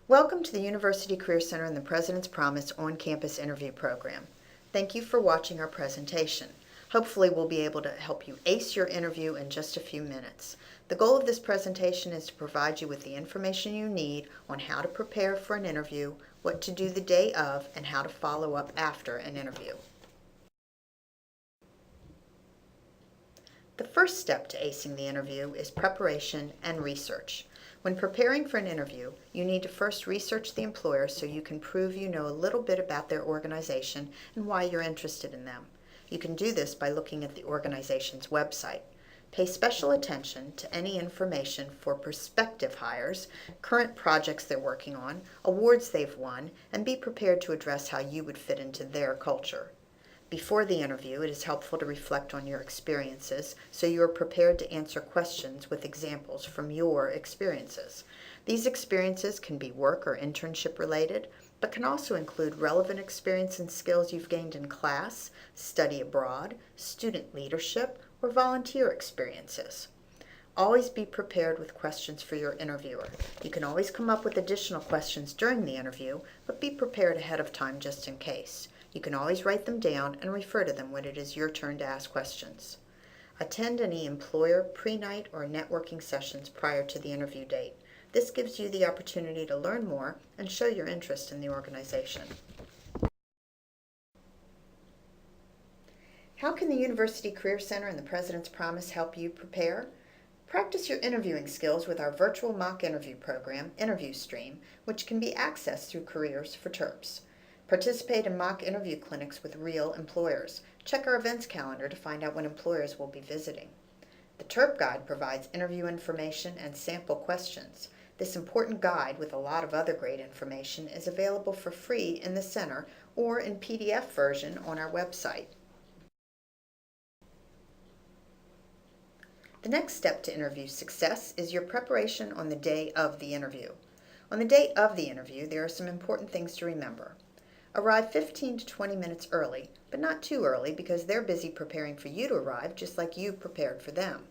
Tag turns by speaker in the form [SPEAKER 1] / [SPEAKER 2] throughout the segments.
[SPEAKER 1] Welcome to the University Career Center and the President's Promise on-campus interview program. Thank you for watching our presentation. Hopefully we'll be able to help you ace your interview in just a few minutes. The goal of this presentation is to provide you with the information you need on how to prepare for an interview, what to do the day of, and how to follow up after an interview. The first step to acing the interview is preparation and research. When preparing for an interview, you need to first research the employer so you can prove you know a little bit about their organization and why you're interested in them. You can do this by looking at the organization's website. Pay special attention to any information for prospective hires, current projects they're working on, awards they've won, and be prepared to address how you would fit into their culture. Before the interview, it is helpful to reflect on your experiences so you are prepared to answer questions with examples from your experiences. These experiences can be work or internship related, but can also include relevant experience and skills you've gained in class, study abroad, student leadership, or volunteer experiences. Always be prepared with questions for your interviewer. You can always come up with additional questions during the interview, but be prepared ahead of time just in case. You can always write them down and refer to them when it is your turn to ask questions. Attend any employer pre-night or networking sessions prior to the interview date. This gives you the opportunity to learn more and show your interest in the organization. How can the University Career Center and the President's Promise help you prepare? Practice your interviewing skills with our virtual mock interview program, InterviewStream, which can be accessed through Careers for Terps. Participate in mock interview clinics with real employers. Check our events calendar to find out when employers will be visiting. The TERP Guide provides interview information and sample questions. This important guide with a lot of other great information is available for free in the center or in PDF version on our website. The next step to interview success is your preparation on the day of the interview. On the day of the interview, there are some important things to remember. Arrive 15 to 20 minutes early, but not too early because they're busy preparing for you to arrive just like you prepared for them.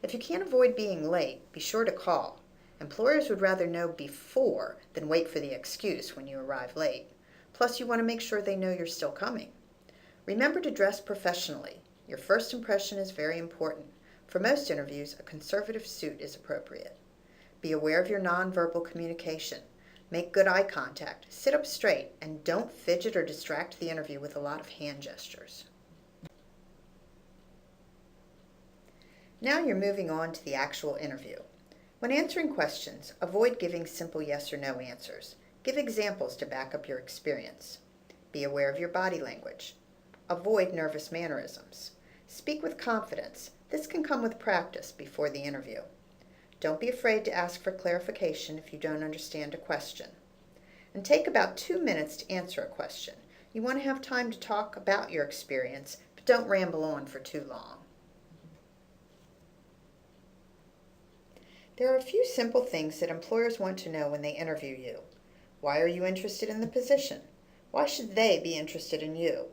[SPEAKER 1] If you can't avoid being late, be sure to call. Employers would rather know before than wait for the excuse when you arrive late. Plus, you want to make sure they know you're still coming. Remember to dress professionally. Your first impression is very important. For most interviews, a conservative suit is appropriate. Be aware of your nonverbal communication. Make good eye contact, sit up straight, and don't fidget or distract the interview with a lot of hand gestures. Now you're moving on to the actual interview. When answering questions, avoid giving simple yes or no answers. Give examples to back up your experience. Be aware of your body language. Avoid nervous mannerisms. Speak with confidence. This can come with practice before the interview. Don't be afraid to ask for clarification if you don't understand a question. And take about 2 minutes to answer a question. You want to have time to talk about your experience, but don't ramble on for too long. There are a few simple things that employers want to know when they interview you. Why are you interested in the position? Why should they be interested in you?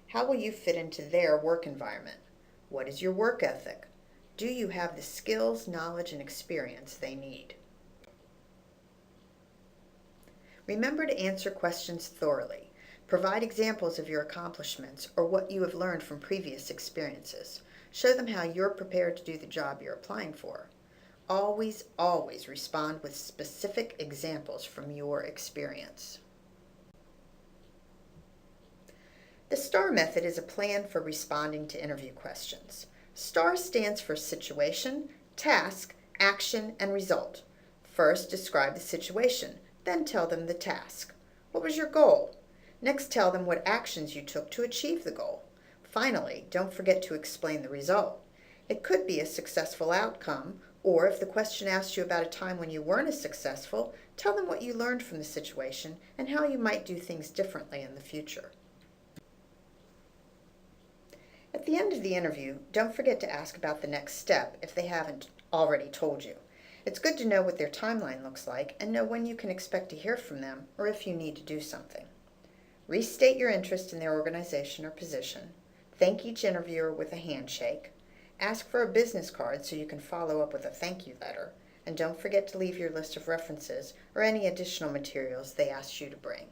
[SPEAKER 1] How will you fit into their work environment? What is your work ethic? Do you have the skills, knowledge, and experience they need? Remember to answer questions thoroughly. Provide examples of your accomplishments or what you have learned from previous experiences. Show them how you're prepared to do the job you're applying for. Always, always respond with specific examples from your experience. The STAR method is a plan for responding to interview questions. STAR stands for situation, task, action, and result. First, describe the situation, then tell them the task. What was your goal? Next, tell them what actions you took to achieve the goal. Finally, don't forget to explain the result. It could be a successful outcome, or if the question asks you about a time when you weren't as successful, tell them what you learned from the situation and how you might do things differently in the future. At the end of the interview, don't forget to ask about the next step if they haven't already told you. It's good to know what their timeline looks like and know when you can expect to hear from them or if you need to do something. Restate your interest in their organization or position. Thank each interviewer with a handshake. Ask for a business card so you can follow up with a thank you letter. And don't forget to leave your list of references or any additional materials they asked you to bring.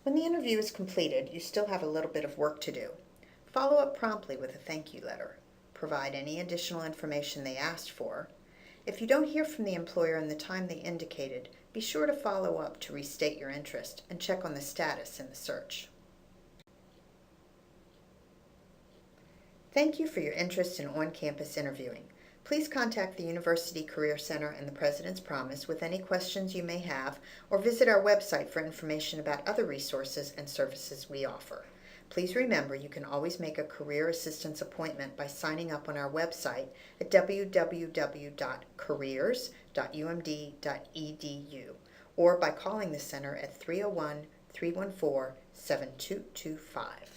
[SPEAKER 1] When the interview is completed, you still have a little bit of work to do. Follow up promptly with a thank you letter. Provide any additional information they asked for. If you don't hear from the employer in the time they indicated, be sure to follow up to restate your interest and check on the status in the search. Thank you for your interest in on-campus interviewing. Please contact the University Career Center and the President's Promise with any questions you may have, or visit our website for information about other resources and services we offer. Please remember you can always make a career assistance appointment by signing up on our website at www.careers.umd.edu or by calling the center at 301-314-7225.